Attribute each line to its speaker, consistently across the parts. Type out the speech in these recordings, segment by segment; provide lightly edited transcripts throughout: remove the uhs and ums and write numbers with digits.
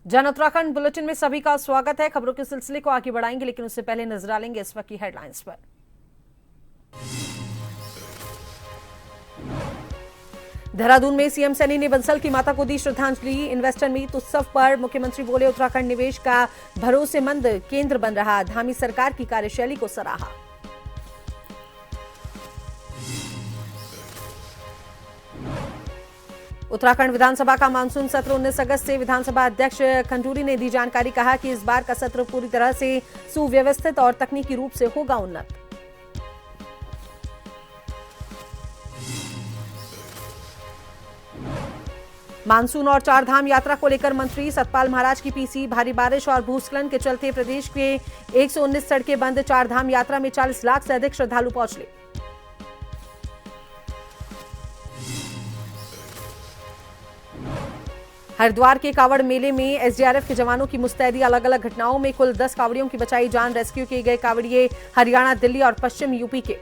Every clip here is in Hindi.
Speaker 1: जन उत्तराखंड बुलेटिन में सभी का स्वागत है। खबरों के सिलसिले को आगे बढ़ाएंगे, लेकिन उससे पहले नजर डालेंगे इस वक्त की हेडलाइंस पर। देहरादून में सीएम सैनी ने बंसल की माता को दी श्रद्धांजलि। इन्वेस्टर मीट उत्सव पर मुख्यमंत्री बोले, उत्तराखंड निवेश का भरोसेमंद केंद्र बन रहा। धामी सरकार की कार्यशैली को सराहा। उत्तराखंड विधानसभा का मानसून सत्र 19 अगस्त से। विधानसभा अध्यक्ष खंडूरी ने दी जानकारी। कहा कि इस बार का सत्र पूरी तरह से सुव्यवस्थित और तकनीकी रूप से होगा उन्नत। मानसून और चारधाम यात्रा को लेकर मंत्री सतपाल महाराज की पीसी। भारी बारिश और भूस्खलन के चलते प्रदेश के 119 सड़कें बंद। चारधाम यात्रा में 40 लाख से अधिक श्रद्धालु पहुंचे। हरिद्वार के कावड़ मेले में एसडीआरएफ के जवानों की मुस्तैदी। अलग अलग घटनाओं में कुल 10 कावड़ियों की बचाई जान। रेस्क्यू किए गए कावड़िए हरियाणा, दिल्ली और पश्चिम यूपी के।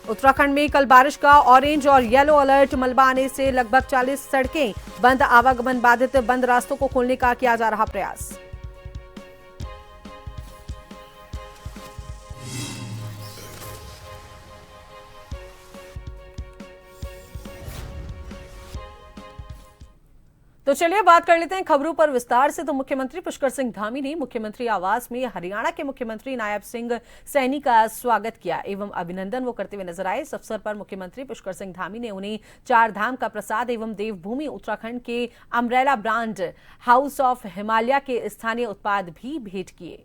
Speaker 1: उत्तराखंड में कल बारिश का ऑरेंज और येलो अलर्ट। मलबा आने से लगभग 40 सड़कें बंद। आवागमन बाधित। बंद रास्तों को खोलने का किया जा रहा प्रयास। तो चलिए बात कर लेते हैं खबरों पर विस्तार से। तो मुख्यमंत्री पुष्कर सिंह धामी ने मुख्यमंत्री आवास में हरियाणा के मुख्यमंत्री नायब सिंह सैनी का स्वागत किया एवं अभिनंदन वो करते हुए नजर आए। इस अवसर पर मुख्यमंत्री पुष्कर सिंह धामी ने उन्हें चारधाम का प्रसाद एवं देवभूमि उत्तराखंड के umbrella brand house of Himalaya के स्थानीय उत्पाद भी भेंट किए।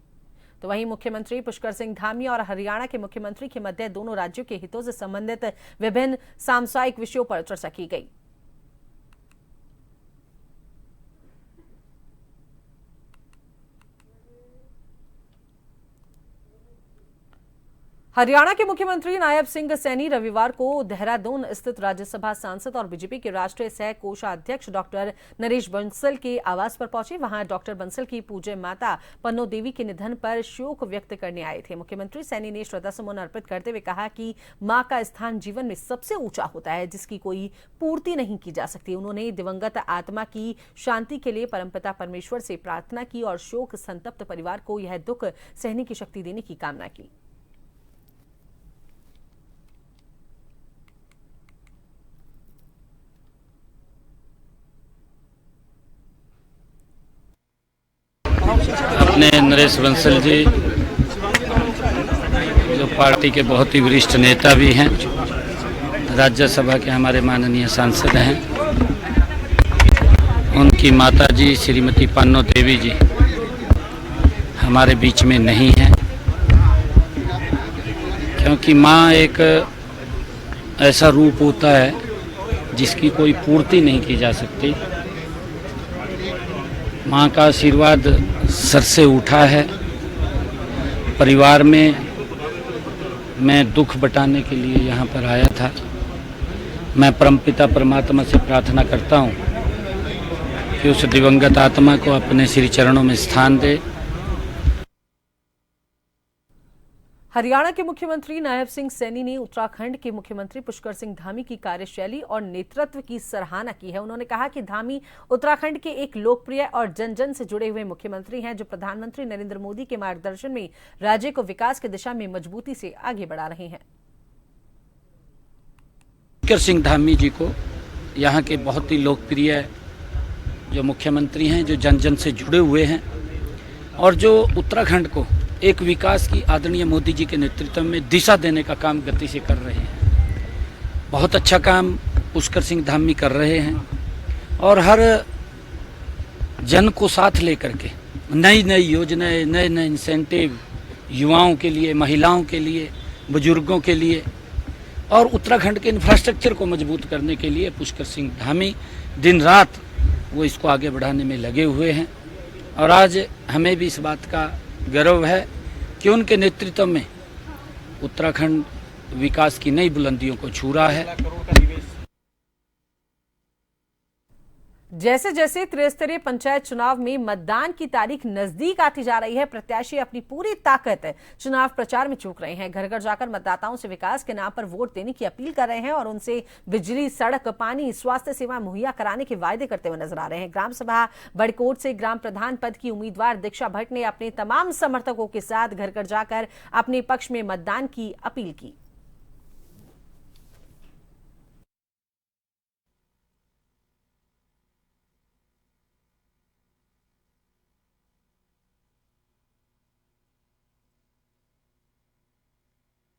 Speaker 1: तो वहीं मुख्यमंत्री पुष्कर सिंह धामी और हरियाणा के मुख्यमंत्री के मध्य दोनों राज्यों के हितों से संबंधित विभिन्न सामुदायिक विषयों पर चर्चा की गई। हरियाणा के मुख्यमंत्री नायब सिंह सैनी रविवार को देहरादून स्थित राज्यसभा सांसद और बीजेपी के राष्ट्रीय सह कोषाध्यक्ष डॉक्टर नरेश बंसल के आवास पर पहुंचे। वहां डॉक्टर बंसल की पूज्य माता पन्नो देवी के निधन पर शोक व्यक्त करने आए थे। मुख्यमंत्री सैनी ने श्रद्धासुमन अर्पित करते हुए कहा कि मां का स्थान जीवन में सबसे ऊंचा होता है, जिसकी कोई पूर्ति नहीं की जा सकती। उन्होंने दिवंगत आत्मा की शांति के लिए परमपिता परमेश्वर से प्रार्थना की और शोक संतप्त परिवार को यह दुख सहने की शक्ति देने की कामना की।
Speaker 2: अपने नरेश बंसल जी जो पार्टी के बहुत ही वरिष्ठ नेता भी हैं, राज्यसभा के हमारे माननीय सांसद हैं, उनकी माताजी श्रीमती पन्नो देवी जी हमारे बीच में नहीं हैं, क्योंकि माँ एक ऐसा रूप होता है जिसकी कोई पूर्ति नहीं की जा सकती। माँ का आशीर्वाद सर से उठा है। परिवार में मैं दुख बटाने के लिए यहाँ पर आया था। मैं परमपिता परमात्मा से प्रार्थना करता हूँ कि उस दिवंगत आत्मा को अपने श्री चरणों में स्थान दे।
Speaker 1: हरियाणा के मुख्यमंत्री नायब सिंह सैनी ने उत्तराखंड के मुख्यमंत्री पुष्कर सिंह धामी की कार्यशैली और नेतृत्व की सराहना की है। उन्होंने कहा कि धामी उत्तराखंड के एक लोकप्रिय और जन जन से जुड़े हुए मुख्यमंत्री हैं, जो प्रधानमंत्री नरेंद्र मोदी के मार्गदर्शन में राज्य को विकास की दिशा में मजबूती से आगे बढ़ा रहे हैं।
Speaker 2: पुष्कर सिंह धामी जी को यहाँ के बहुत ही लोकप्रिय जो मुख्यमंत्री हैं, जो जन जन से जुड़े हुए हैं और जो उत्तराखंड को एक विकास की आदरणीय मोदी जी के नेतृत्व में दिशा देने का काम गति से कर रहे हैं। बहुत अच्छा काम पुष्कर सिंह धामी कर रहे हैं और हर जन को साथ लेकर के नई नई योजनाएं, नए नए इंसेंटिव युवाओं के लिए, महिलाओं के लिए, बुजुर्गों के लिए और उत्तराखंड के इंफ्रास्ट्रक्चर को मजबूत करने के लिए पुष्कर सिंह धामी दिन रात वो इसको आगे बढ़ाने में लगे हुए हैं। और आज हमें भी इस बात का गर्व है कि उनके नेतृत्व में उत्तराखंड विकास की नई बुलंदियों को छू रहा है।
Speaker 1: जैसे जैसे त्रिस्तरीय पंचायत चुनाव में मतदान की तारीख नजदीक आती जा रही है, प्रत्याशी अपनी पूरी ताकत चुनाव प्रचार में झोंक रहे हैं। घर घर जाकर मतदाताओं से विकास के नाम पर वोट देने की अपील कर रहे हैं और उनसे बिजली, सड़क, पानी, स्वास्थ्य सेवा मुहैया कराने के वायदे करते हुए नजर आ रहे हैं। ग्राम सभा बड़कोट से ग्राम प्रधान पद की उम्मीदवार दीक्षा भट्ट ने अपने तमाम समर्थकों के साथ घर घर जाकर अपने पक्ष में मतदान की अपील की।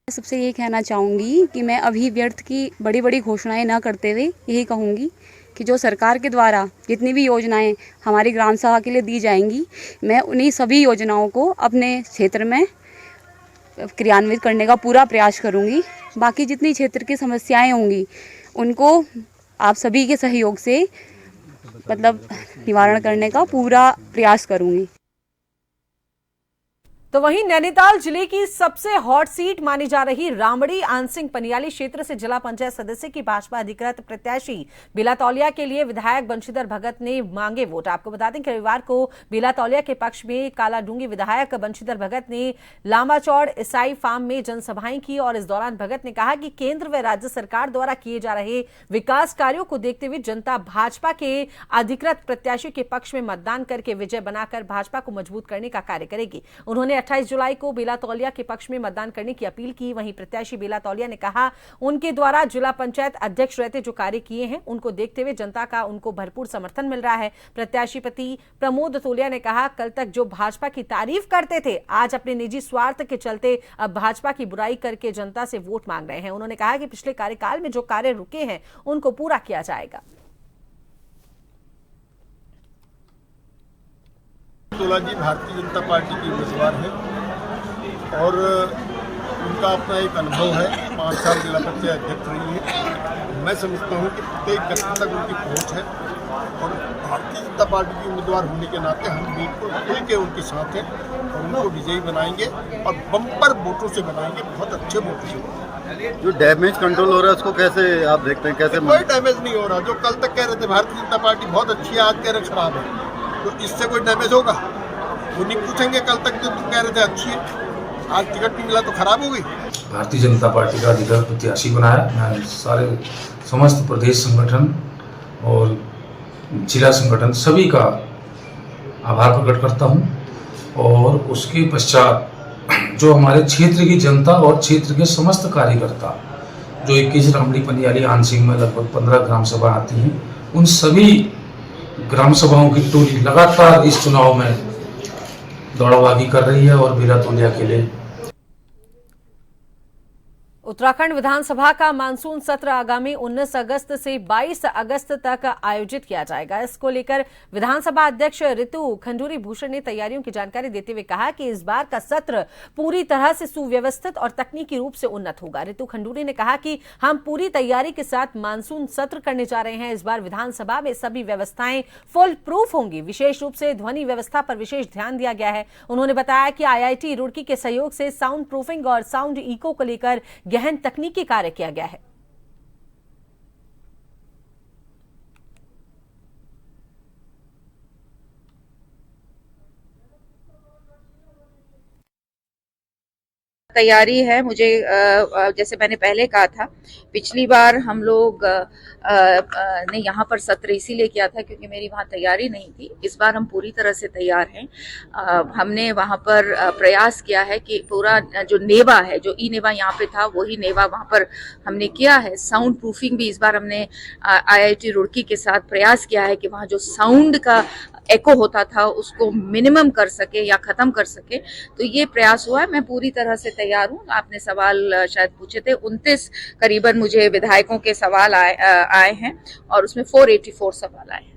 Speaker 3: सबसे ये कहना चाहूँगी कि मैं अभी व्यर्थ की बड़ी बड़ी घोषणाएं न करते हुए यही कहूँगी कि जो सरकार के द्वारा जितनी भी योजनाएं हमारी ग्राम सभा के लिए दी जाएंगी, मैं उन्हीं सभी योजनाओं को अपने क्षेत्र में क्रियान्वित करने का पूरा प्रयास करूँगी। बाकी जितनी क्षेत्र की समस्याएं होंगी उनको आप सभी के सहयोग से निवारण करने का पूरा प्रयास करूँगी।
Speaker 1: तो वहीं नैनीताल जिले की सबसे हॉट सीट मानी जा रही रामड़ी आनसिंह पनियाली क्षेत्र से जिला पंचायत सदस्य की भाजपा अधिकृत प्रत्याशी बिलातौलिया के लिए विधायक बंशीधर भगत ने मांगे वोट। आपको बता दें कि रविवार को बिलातौलिया के पक्ष में कालाडूंगी विधायक बंशीधर भगत ने लांबाचौड़ ईसाई फार्म में जनसभाएं की और इस दौरान भगत ने कहा कि केंद्र व राज्य सरकार द्वारा किए जा रहे विकास कार्यों को देखते हुए जनता भाजपा के अधिकृत प्रत्याशी के पक्ष में मतदान करके विजय बनाकर भाजपा को मजबूत करने का कार्य करेगी। उन्होंने 28 जुलाई को बिलातौलिया के पक्ष में मतदान करने की अपील की। वहीं प्रत्याशी बिलातौलिया ने कहा उनके द्वारा जिला पंचायत अध्यक्ष रहते जो कार्य किए हैं उनको देखते हुए जनता का उनको भरपूर समर्थन मिल रहा है। प्रत्याशी पति प्रमोद तोलिया ने कहा कल तक जो भाजपा की तारीफ करते थे आज अपने निजी स्वार्थ के चलते अब भाजपा की बुराई करके जनता से वोट मांग रहे हैं। उन्होंने कहा कि पिछले कार्यकाल में जो कार्य रुके हैं उनको पूरा किया जाएगा।
Speaker 4: तोला जी भारतीय जनता पार्टी की उम्मीदवार है और उनका अपना एक अनुभव है। 5 साल जिला पंचायत अध्यक्ष रही है। मैं समझता हूँ कि प्रत्येक व्यक्ति तक उनकी पहुँच है और भारतीय जनता पार्टी की उम्मीदवार होने के नाते हम बिल्कुल खुल के उनके साथ हैं और उनको विजयी बनाएंगे और बम्पर वोटों से बनाएंगे, बहुत अच्छे वोटों से।
Speaker 5: जो डैमेज कंट्रोल हो रहा है उसको कैसे आप देखते हैं? कैसे?
Speaker 4: कोई डैमेज नहीं हो रहा। जो कल तक कह रहे थे भारतीय जनता पार्टी बहुत अच्छी है, आज कह रहे खराब है, तो इससे कोई डैमेज होगा? वो नहीं पूछेंगे कल तक जो तुम कह रहे थे अच्छी है, आज टिकट नहीं मिला तो खराब हो गई।
Speaker 6: भारतीय जनता पार्टी का अधिकृत प्रत्याशी बनाया। मैं सारे समस्त प्रदेश संगठन और जिला संगठन सभी का आभार प्रकट करता हूं और उसके पश्चात जो हमारे क्षेत्र की जनता और क्षेत्र के समस्त कार्यकर्ता जो 21 रामड़ी पनियाली आनसिंह में लगभग 15 ग्राम सभा आती हैं, उन सभी ग्राम सभाओं की टोली लगातार इस चुनाव में दौड़ाभागी कर रही है और बिलातौलिया के लिए।
Speaker 1: उत्तराखंड विधानसभा का मानसून सत्र आगामी 19 अगस्त से 22 अगस्त तक आयोजित किया जाएगा। इसको लेकर विधानसभा अध्यक्ष ऋतु खंडूरी भूषण ने तैयारियों की जानकारी देते हुए कहा कि इस बार का सत्र पूरी तरह से सुव्यवस्थित और तकनीकी रूप से उन्नत होगा। ऋतु खंडूरी ने कहा कि हम पूरी तैयारी के साथ मानसून सत्र करने जा रहे हैं। इस बार विधानसभा में सभी व्यवस्थाएं फुल प्रूफ होंगी। विशेष रूप से ध्वनि व्यवस्था पर विशेष ध्यान दिया गया है। उन्होंने बताया कि IIT रुड़की के सहयोग से साउंड प्रूफिंग और साउंड इको को लेकर गहन तकनीकी कार्य किया गया है।
Speaker 7: तैयारी है। मुझे जैसे मैंने पहले कहा था, पिछली बार हम लोग ने यहाँ पर सत्र इसीलिए किया था क्योंकि मेरी वहाँ तैयारी नहीं थी। इस बार हम पूरी तरह से तैयार हैं। हमने वहाँ पर प्रयास किया है कि पूरा जो नेवा है, जो ई नेवा यहाँ पे था, वही नेवा वहाँ पर हमने किया है। साउंड प्रूफिंग भी इस बार हमने IIT रुड़की के साथ प्रयास किया है कि वहाँ जो साउंड का एको होता था उसको मिनिमम कर सके या खत्म कर सके। तो ये प्रयास हुआ है। मैं पूरी तरह से तैयार हूँ। आपने सवाल शायद पूछे थे, 29 करीबन मुझे विधायकों के सवाल आए हैं और उसमें 484 सवाल आए हैं।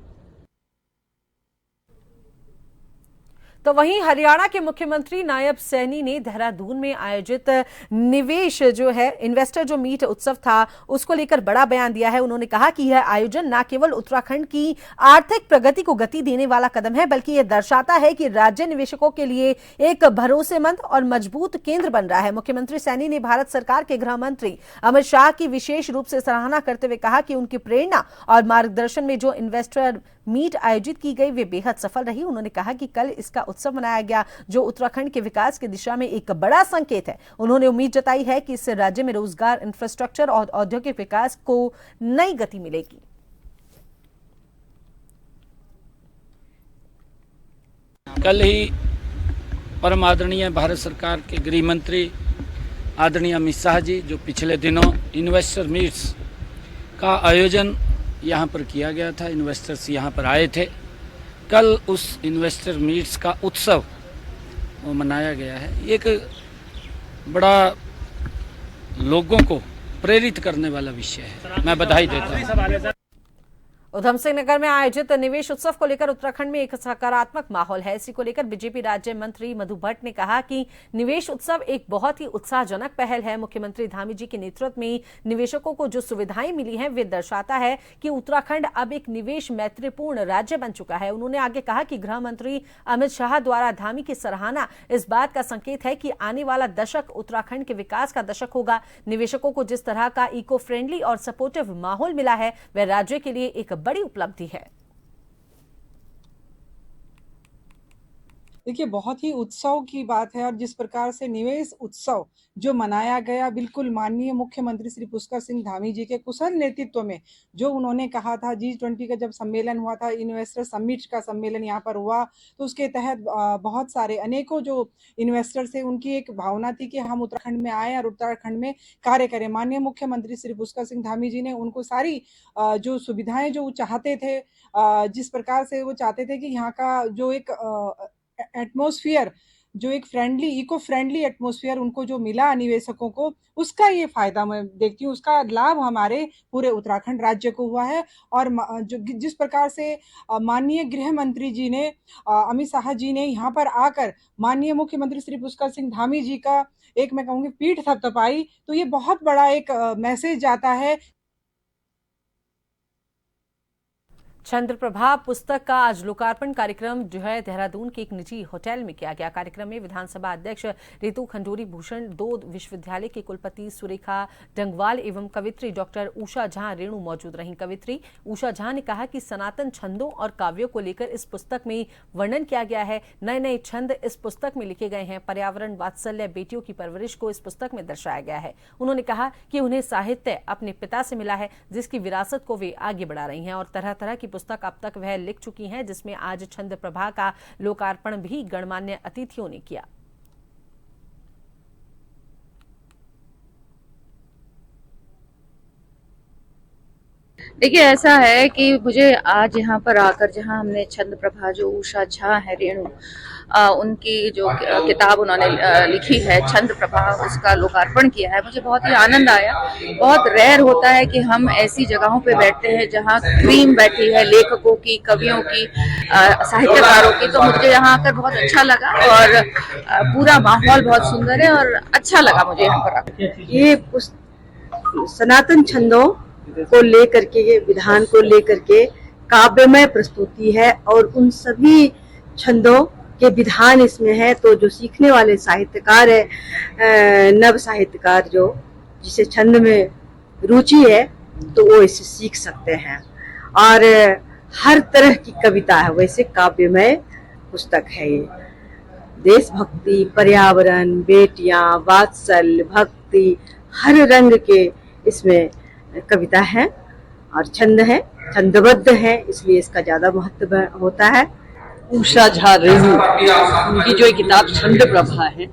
Speaker 1: तो वहीं हरियाणा के मुख्यमंत्री नायब सैनी ने देहरादून में आयोजित निवेश जो है इन्वेस्टर जो मीट उत्सव था उसको लेकर बड़ा बयान दिया है। उन्होंने कहा कि यह आयोजन न केवल उत्तराखंड की आर्थिक प्रगति को गति देने वाला कदम है बल्कि यह दर्शाता है कि राज्य निवेशकों के लिए एक भरोसेमंद और मजबूत केंद्र बन रहा है। मुख्यमंत्री सैनी ने भारत सरकार के गृह मंत्री अमित शाह की विशेष रूप से सराहना करते हुए कहा कि उनकी प्रेरणा और मार्गदर्शन में जो इन्वेस्टर मीट आयोजित की गई वे बेहद सफल रही। उन्होंने कहा कि कल इसका उत्सव मनाया गया जो उत्तराखंड के विकास की दिशा में एक बड़ा संकेत है। उन्होंने उम्मीद जताई है कि इससे राज्य में रोजगार, इंफ्रास्ट्रक्चर और औद्योगिक विकास को नई गति मिलेगी।
Speaker 2: कल ही परम आदरणीय भारत सरकार के गृह मंत्री आदरणीय अमित शाह जी जो पिछले दिनों इन्वेस्टर मीट्स का आयोजन यहाँ पर किया गया था, इन्वेस्टर्स यहाँ पर आए थे। कल उस इन्वेस्टर मीट्स का उत्सव वो मनाया गया है। एक बड़ा लोगों को प्रेरित करने वाला विषय है। मैं बधाई देता हूँ।
Speaker 1: उधम सिंह नगर में आयोजित निवेश उत्सव को लेकर उत्तराखंड में एक सकारात्मक माहौल है। इसी को लेकर बीजेपी राज्य मंत्री मधु भट्ट ने कहा कि निवेश उत्सव एक बहुत ही उत्साहजनक पहल है। मुख्यमंत्री धामी जी के नेतृत्व में निवेशकों को जो सुविधाएं मिली हैं वे दर्शाता है कि उत्तराखंड अब एक निवेश मैत्रीपूर्ण राज्य बन चुका है। उन्होंने आगे कहा कि गृह मंत्री अमित शाह द्वारा धामी की सराहना इस बात का संकेत है कि आने वाला दशक उत्तराखंड के विकास का दशक होगा। निवेशकों को जिस तरह का इको फ्रेंडली और सपोर्टिव माहौल मिला है वह राज्य के लिए एक बड़ी उपलब्धि है।
Speaker 8: देखिए, बहुत ही उत्सव की बात है और जिस प्रकार से निवेश उत्सव जो मनाया गया, बिल्कुल माननीय मुख्यमंत्री श्री पुष्कर सिंह धामी जी के कुशल नेतृत्व में जो उन्होंने कहा था, G20 का जब सम्मेलन हुआ था, इन्वेस्टर समिट का सम्मेलन यहाँ पर हुआ तो उसके तहत बहुत सारे अनेकों जो इन्वेस्टर्स थे उनकी एक भावना थी कि हम उत्तराखंड में आए और उत्तराखंड में कार्य करें। माननीय मुख्यमंत्री श्री पुष्कर सिंह धामी जी ने उनको सारी जो सुविधाएं जो चाहते थे, जिस प्रकार से वो चाहते थे कि यहाँ का जो एक एटमॉस्फेयर, जो एक फ्रेंडली, इको फ्रेंडली एटमॉस्फेयर उनको जो मिला निवेशकों को, उसका ये फायदा मैं देखती हूँ, उसका लाभ हमारे पूरे उत्तराखंड राज्य को हुआ है। और जो जिस प्रकार से माननीय गृह मंत्री जी ने, अमित शाह जी ने यहाँ पर आकर माननीय मुख्यमंत्री श्री पुष्कर सिंह धामी जी का एक मैं कहूँगी पीठ थपथपाई, तो ये बहुत बड़ा एक मैसेज जाता है।
Speaker 1: चंद्रप्रभा पुस्तक का आज लोकार्पण कार्यक्रम जो है देहरादून के एक निजी होटल में किया गया। कार्यक्रम में विधानसभा अध्यक्ष रितु खंडूरी भूषण, 2 विश्वविद्यालय के कुलपति सुरेखा डंगवाल एवं कवित्री डॉक्टर उषा झा रेणु मौजूद रहीं। कवित्री उषा झा ने कहा कि सनातन छंदों और काव्यों को लेकर इस पुस्तक में वर्णन किया गया है। नए नए छंद इस पुस्तक में लिखे गए हैं। पर्यावरण, वात्सल्य, बेटियों की परवरिश को इस पुस्तक में दर्शाया गया है। उन्होंने कहा कि उन्हें साहित्य अपने पिता से मिला है जिसकी विरासत को वे आगे बढ़ा रही हैं और तरह तरह की पुस्तक अब तक वह लिख चुकी हैं, जिसमें आज छंद प्रभा का लोकार्पण भी गणमान्य अतिथियों ने किया।
Speaker 7: देखिए, ऐसा है कि मुझे आज यहाँ पर आकर, जहाँ हमने छंद प्रभा जो उषा झा है रेणु, उनकी जो किताब उन्होंने लिखी है छंद प्रभा, उसका लोकार्पण किया है, मुझे बहुत ही आनंद आया। बहुत रेयर होता है कि हम ऐसी जगहों पे बैठते हैं जहाँ क्रीम बैठी है लेखकों की, कवियों की, साहित्यकारों की, तो मुझे यहाँ आकर बहुत अच्छा लगा और पूरा माहौल बहुत सुंदर है और अच्छा लगा मुझे यहाँ पर आकर।
Speaker 9: ये सनातन छंदों को लेकर के, ये विधान को लेकर के काव्यमय प्रस्तुति है और उन सभी छंदों के विधान इसमें है। तो जो सीखने वाले साहित्यकार है, नव साहित्यकार जो जिसे छंद में रुचि है, तो वो इसे सीख सकते हैं। और हर तरह की कविता है, वैसे काव्यमय पुस्तक है ये। देशभक्ति, पर्यावरण, बेटियां, वात्सल्य, भक्ति, हर रंग के इसमें कविता है और छंद है, छंदबद्ध है, इसलिए इसका ज्यादा महत्व होता है।
Speaker 10: उषा झा रेणु, उनकी जो किताब छंद प्रभा है,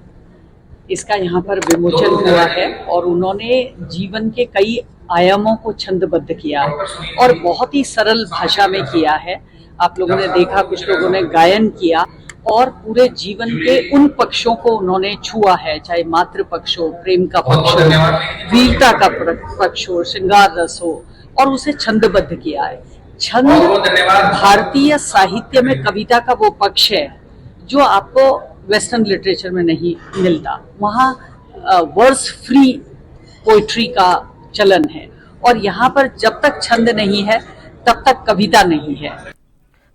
Speaker 10: इसका यहाँ पर विमोचन हुआ है और उन्होंने जीवन के कई आयामों को छंदबद्ध किया है और बहुत ही सरल भाषा में किया है। आप लोगों ने देखा, कुछ लोगों ने गायन किया और पूरे जीवन के उन पक्षों को उन्होंने छुआ है, चाहे मातृ पक्ष हो, प्रेम का पक्ष हो, वीरता का पक्ष हो, श्रृंगार रस हो, और उसे छंदबद्ध किया है। छंद भारतीय साहित्य में कविता का वो पक्ष है जो आपको वेस्टर्न लिटरेचर में नहीं मिलता। वहाँ वर्स फ्री पोइट्री का चलन है और यहाँ पर जब तक छंद नहीं है तब तक कविता नहीं है।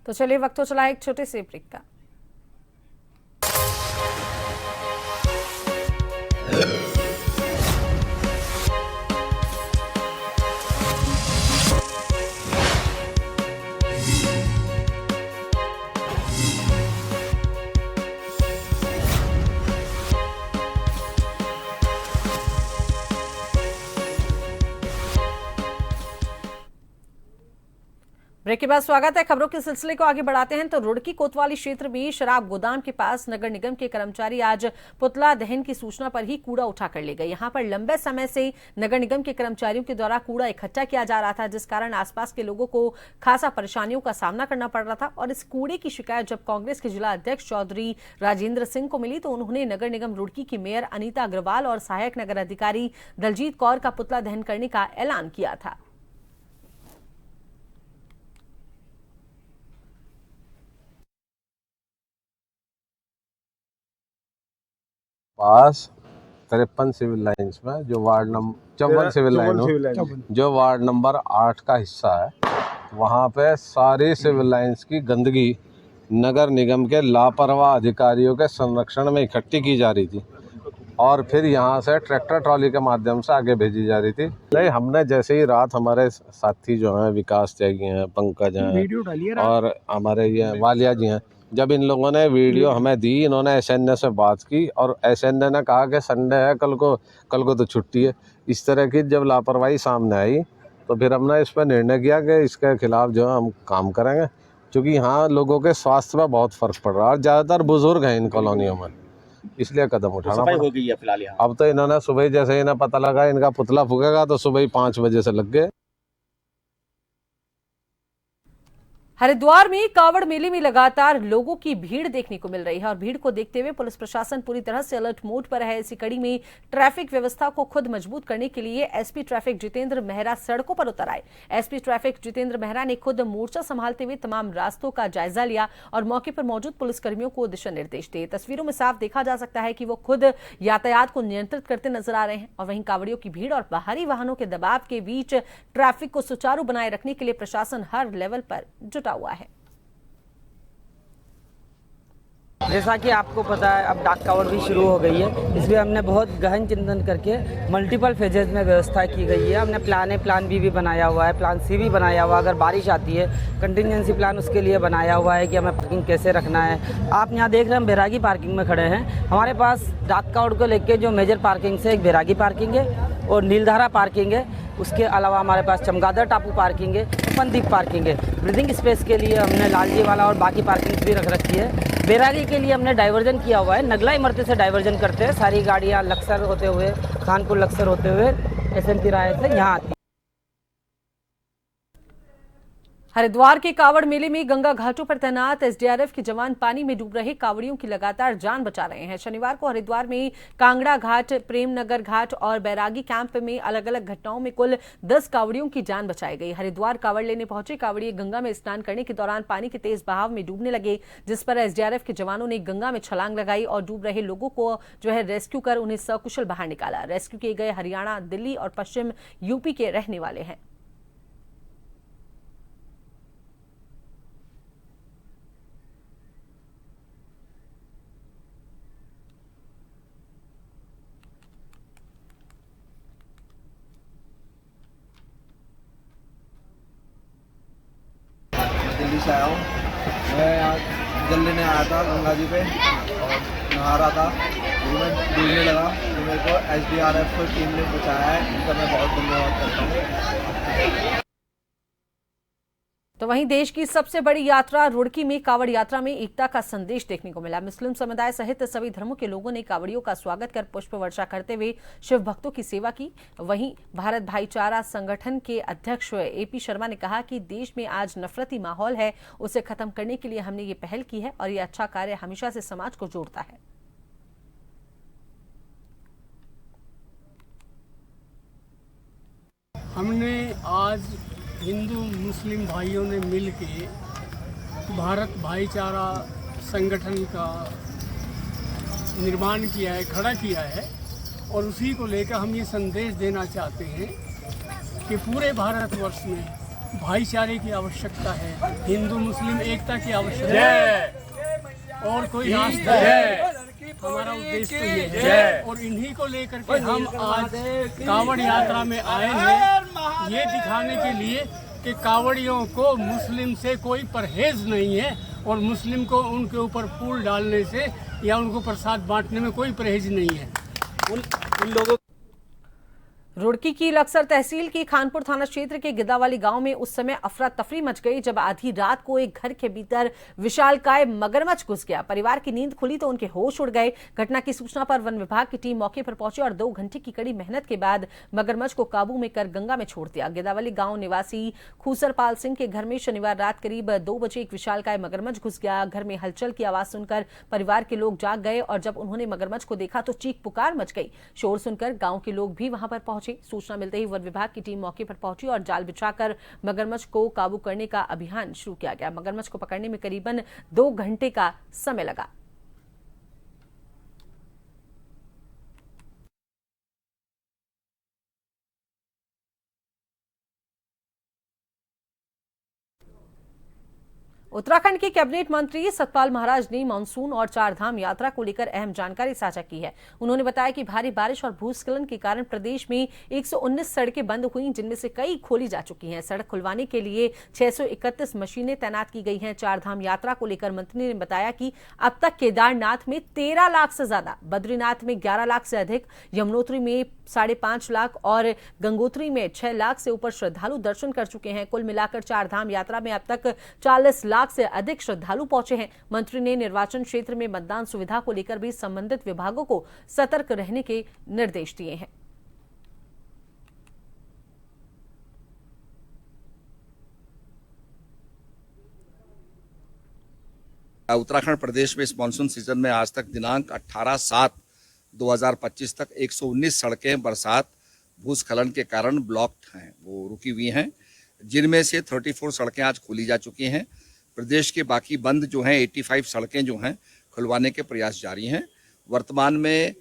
Speaker 1: तो चलिए वक्त तो चला एक छोटे से ब्रेक का। ब्रेक के बाद स्वागत है। खबरों के सिलसिले को आगे बढ़ाते हैं तो रुड़की कोतवाली क्षेत्र में शराब गोदाम के पास नगर निगम के कर्मचारी आज पुतला दहन की सूचना पर ही कूड़ा उठाकर ले गए। यहां पर लंबे समय से नगर निगम के कर्मचारियों के द्वारा कूड़ा इकट्ठा किया जा रहा था, जिस कारण आसपास के लोगों को खासा परेशानियों का सामना करना पड़ रहा था। और इस कूड़े की शिकायत जब कांग्रेस के जिला अध्यक्ष चौधरी राजेंद्र सिंह को मिली तो उन्होंने नगर निगम रुड़की की मेयर अनीता अग्रवाल और सहायक नगर अधिकारी दलजीत कौर का पुतला दहन करने का ऐलान किया था।
Speaker 11: पास 53 सिविल लाइंस में जो वार्ड नंबर 54 सिविल लाइन जो वार्ड नंबर 8 का हिस्सा है, वहाँ पे सारी सिविल लाइंस की गंदगी नगर निगम के लापरवाह अधिकारियों के संरक्षण में इकट्ठी की जा रही थी और फिर यहाँ से ट्रैक्टर ट्रॉली के माध्यम से आगे भेजी जा रही थी। नहीं, हमने जैसे ही रात हमारे साथी जो हैं विकास त्यागी हैं, पंकज हैं और हमारे ये वालिया जी हैं, जब इन लोगों ने वीडियो हमें दी, इन्होंने एसएनए से बात की और एसएनए ने कहा कि संडे है, कल को तो छुट्टी है। इस तरह की जब लापरवाही सामने आई तो फिर हमने इस पर निर्णय किया कि इसके खिलाफ जो है हम काम करेंगे, क्योंकि यहाँ लोगों के स्वास्थ्य पर बहुत फर्क पड़ रहा है और ज़्यादातर बुजुर्ग हैं इन कॉलोनियों में, इसलिए कदम उठाना पड़ा।
Speaker 12: हो गई है फिलहाल यहाँ।
Speaker 11: अब तो इन्होंने सुबह जैसे इन्हें पता लगा इनका पुतला फूकेगा तो सुबह ही 5 बजे से लग गए।
Speaker 1: हरिद्वार में कावड़ मेले में लगातार लोगों की भीड़ देखने को मिल रही है और भीड़ को देखते हुए पुलिस प्रशासन पूरी तरह से अलर्ट मोड पर है। इसी कड़ी में ट्रैफिक व्यवस्था को खुद मजबूत करने के लिए एसपी ट्रैफिक जितेंद्र मेहरा सड़कों पर उतर आए। एसपी ट्रैफिक जितेंद्र मेहरा ने खुद मोर्चा संभालते हुए तमाम रास्तों का जायजा लिया और मौके पर मौजूद पुलिसकर्मियों को दिशा निर्देश दिए। तस्वीरों में साफ देखा जा सकता है कि वो खुद यातायात को नियंत्रित करते नजर आ रहे हैं और वहीं कावड़ियों की भीड़ और बाहरी वाहनों के दबाव के बीच ट्रैफिक को सुचारू बनाए रखने के लिए प्रशासन हर लेवल पर जुटा हुआ है।
Speaker 13: जैसा कि आपको पता है अब डाक कावड़ भी शुरू हो गई है, इसलिए हमने बहुत गहन चिंतन करके मल्टीपल फेजेज में व्यवस्था की गई है। हमने प्लान बी भी बनाया हुआ है, प्लान सी भी बनाया हुआ है। अगर बारिश आती है कंटिजेंसी प्लान उसके लिए बनाया हुआ है कि हमें पार्किंग कैसे रखना है। आप यहाँ देख रहे हैं हम बैरागी पार्किंग में खड़े हैं। हमारे पास डाक कावड़ को लेकर जो मेजर पार्किंग से एक बैरागी पार्किंग है और नीलधारा पार्किंग है। उसके अलावा हमारे पास चमगादड़ टापू पार्किंग है, पंदीप पार्किंग है। ब्रीदिंग स्पेस के लिए हमने लालजी वाला और बाकी पार्किंग भी रख रखी है। बैरागी के लिए हमने डाइवर्जन किया हुआ है, नगला इमरती से डाइवर्जन करते हैं। सारी गाड़ियाँ लक्सर होते हुए, खानपुर लक्सर होते हुए एसएमटी राय से यहाँ आती है।
Speaker 1: हरिद्वार के कावड़ मेले में गंगा घाटों पर तैनात एसडीआरएफ के जवान पानी में डूब रहे कावड़ियों की लगातार जान बचा रहे हैं। शनिवार को हरिद्वार में कांगड़ा घाट, प्रेमनगर घाट और बैरागी कैंप में अलग अलग घटनाओं में कुल 10 कावड़ियों की जान बचाई गई। हरिद्वार कावड़ लेने पहुंचे कावड़िए गंगा में स्नान करने के दौरान पानी के तेज बहाव में डूबने लगे, जिस पर एसडीआरएफ के जवानों ने गंगा में छलांग लगाई और डूब रहे लोगों को रेस्क्यू कर उन्हें सकुशल बाहर निकाला। रेस्क्यू किए गए हरियाणा, दिल्ली और पश्चिम यूपी के रहने वाले हैं।
Speaker 14: दिल्ली से आया हूँ। मैं यहाँ जल लेने आया था गंगा जी पे और नहा रहा था, मैं डूबने लगा तो मेरे को एसडीआरएफ की टीम ने बचाया है, इनका मैं बहुत धन्यवाद करता हूँ।
Speaker 1: तो वहीं देश की सबसे बड़ी यात्रा रुड़की में कावड़ यात्रा में एकता का संदेश देखने को मिला। मुस्लिम समुदाय सहित सभी धर्मों के लोगों ने कावड़ियों का स्वागत कर पुष्प वर्षा करते हुए शिव भक्तों की सेवा की। वहीं भारत भाईचारा संगठन के अध्यक्ष एपी शर्मा ने कहा कि देश में आज नफरती माहौल है, उसे खत्म करने के लिए हमने ये पहल की है और ये अच्छा कार्य हमेशा से समाज को जोड़ता है।
Speaker 15: हमने आज हिंदू मुस्लिम भाइयों ने मिल के भारत भाईचारा संगठन का निर्माण किया है, खड़ा किया है, और उसी को लेकर हम ये संदेश देना चाहते हैं कि पूरे भारतवर्ष में भाईचारे की आवश्यकता है, हिंदू मुस्लिम एकता की आवश्यकता है, और कोई रास्ता है, हमारा उद्देश्य तो ये है। और इन्हीं को लेकर के हम आज कांवड़ यात्रा में आए हैं, ये दिखाने के लिए कि कांवड़ियों को मुस्लिम से कोई परहेज नहीं है, और मुस्लिम को उनके ऊपर फूल डालने से या उनको प्रसाद बांटने में कोई परहेज नहीं है। उन लोगों
Speaker 1: रुड़की की लक्सर तहसील की खानपुर थाना क्षेत्र के गिद्दावाली गांव में उस समय अफरा तफरी मच गई जब आधी रात को एक घर के भीतर विशालकाय मगरमच्छ घुस गया। परिवार की नींद खुली तो उनके होश उड़ गए। घटना की सूचना पर वन विभाग की टीम मौके पर पहुंची और 2 घंटे की कड़ी मेहनत के बाद मगरमच्छ को काबू में कर गंगा में छोड़ दिया। गिद्दावाली गांव निवासी खूसरपाल सिंह के घर में शनिवार रात करीब 2 बजे एक विशालकाय मगरमच्छ घुस गया। घर में हलचल की आवाज सुनकर परिवार के लोग जाग गए और जब उन्होंने मगरमच्छ को देखा तो चीख पुकार मच गई। शोर सुनकर गांव के लोग भी वहां पर पहुंचे। सूचना मिलते ही वन विभाग की टीम मौके पर पहुंची और जाल बिछाकर मगरमच्छ को काबू करने का अभियान शुरू किया गया। मगरमच्छ को पकड़ने में करीबन 2 घंटे का समय लगा। उत्तराखंड के कैबिनेट मंत्री सतपाल महाराज ने मानसून और 4 धाम यात्रा को लेकर अहम जानकारी साझा की है। उन्होंने बताया कि भारी बारिश और भूस्खलन के कारण प्रदेश में 119 सड़कें बंद हुई, जिनमें से कई खोली जा चुकी हैं। सड़क खुलवाने के लिए 631 मशीनें तैनात की गई हैं। 4 धाम यात्रा को लेकर मंत्री ने बताया कि अब तक केदारनाथ में 13 लाख से ज्यादा, बद्रीनाथ में 11 लाख से अधिक, यमुनोत्री में 5.5 लाख और गंगोत्री में 6 लाख से ऊपर श्रद्धालु दर्शन कर चुके हैं। कुल मिलाकर 4 धाम यात्रा में अब तक 40 लाख से अधिक श्रद्धालु पहुंचे हैं। मंत्री ने निर्वाचन क्षेत्र में मतदान सुविधा को लेकर भी संबंधित विभागों को सतर्क रहने के निर्देश दिए हैं।
Speaker 12: उत्तराखंड प्रदेश में इस मानसून सीजन में आज तक दिनांक 18/7/2025 तक 119 सड़कें बरसात भूस्खलन के कारण ब्लॉक्ड हैं, वो रुकी हुई हैं, जिनमें से 34 सड़कें आज खोली जा चुकी हैं। प्रदेश के बाकी बंद जो हैं 85 सड़कें जो हैं खुलवाने के प्रयास जारी हैं। वर्तमान में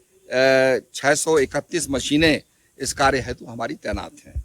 Speaker 12: 631 मशीनें इस कार्य हेतु हमारी तैनात हैं।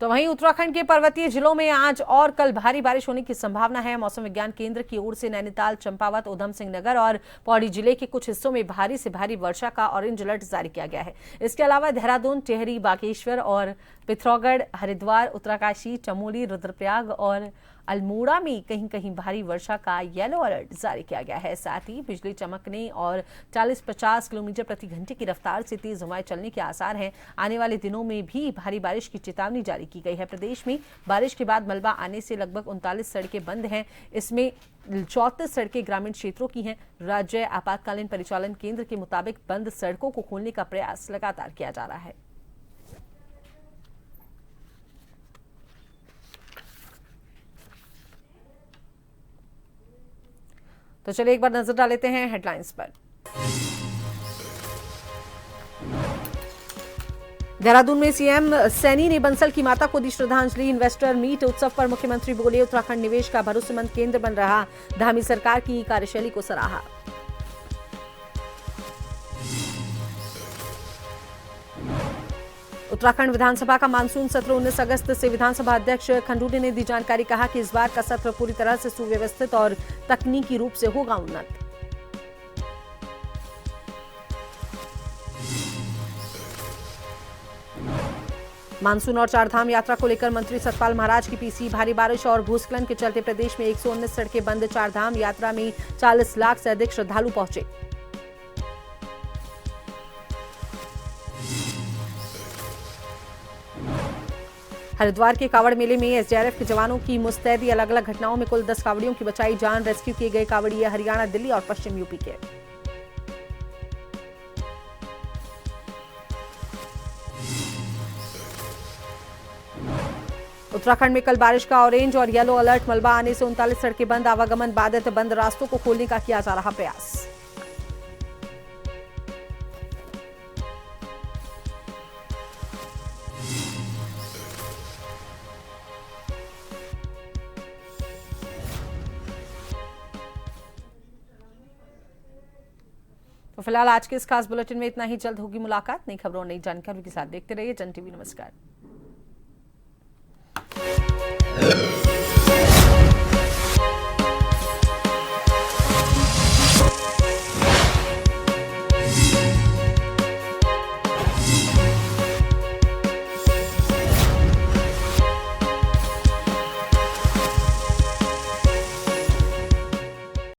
Speaker 1: तो वहीं उत्तराखंड के पर्वतीय जिलों में आज और कल भारी बारिश होने की संभावना है। मौसम विज्ञान केंद्र की ओर से नैनीताल, चंपावत, उधम सिंह नगर और पौड़ी जिले के कुछ हिस्सों में भारी से भारी वर्षा का ऑरेंज अलर्ट जारी किया गया है। इसके अलावा देहरादून, टिहरी, बागेश्वर और पिथौरागढ़, हरिद्वार, उत्तरकाशी, चमोली, रुद्रप्रयाग और अल्मोड़ा में कहीं कहीं भारी वर्षा का येलो अलर्ट जारी किया गया है। साथ ही बिजली चमकने और 40-50 किलोमीटर प्रति घंटे की रफ्तार से तेज हवाएं चलने के आसार हैं। आने वाले दिनों में भी भारी बारिश की चेतावनी जारी की गई है। प्रदेश में बारिश के बाद मलबा आने से लगभग 39 सड़कें बंद हैं। इसमें 34 सड़कें ग्रामीण क्षेत्रों की हैं। राज्य आपातकालीन परिचालन केंद्र के मुताबिक बंद सड़कों को खोलने का प्रयास लगातार किया जा रहा है। तो चलिए एक बार नजर डाल लेते हैं हेडलाइंस पर। देहरादून में सीएम सैनी ने बंसल की माता को दी श्रद्धांजलि। इन्वेस्टर मीट उत्सव पर मुख्यमंत्री बोले, उत्तराखंड निवेश का भरोसेमंद केंद्र बन रहा, धामी सरकार की कार्यशैली को सराहा। उत्तराखंड विधानसभा का मानसून सत्र 19 अगस्त से विधानसभा अध्यक्ष खंडूड़ी ने दी जानकारी। कहा कि इस बार का सत्र पूरी तरह से सुव्यवस्थित और तकनीकी रूप से होगा उन्नत। मानसून और 4 धाम यात्रा को लेकर मंत्री सतपाल महाराज की पीसी। भारी बारिश और भूस्खलन के चलते प्रदेश में 119 सड़कें बंद। 4 धाम यात्रा में 40 लाख से अधिक श्रद्धालु पहुंचे। हरिद्वार के कावड़ मेले में एसडीआरएफ के जवानों की मुस्तैदी। अलग अलग घटनाओं में कुल 10 कावड़ियों की बचाई जान। रेस्क्यू किए गए कावड़िए हरियाणा, दिल्ली और पश्चिम यूपी के। उत्तराखंड में कल बारिश का ऑरेंज और येलो अलर्ट। मलबा आने से 39 सड़कें बंद। आवागमन बाधित, बंद रास्तों को खोलने का किया जा रहा प्रयास। तो फिलहाल आज के इस खास बुलेटिन में इतना ही। जल्द होगी मुलाकात नई खबरों नई जानकारियों के साथ। देखते रहिए जन टीवी। नमस्कार।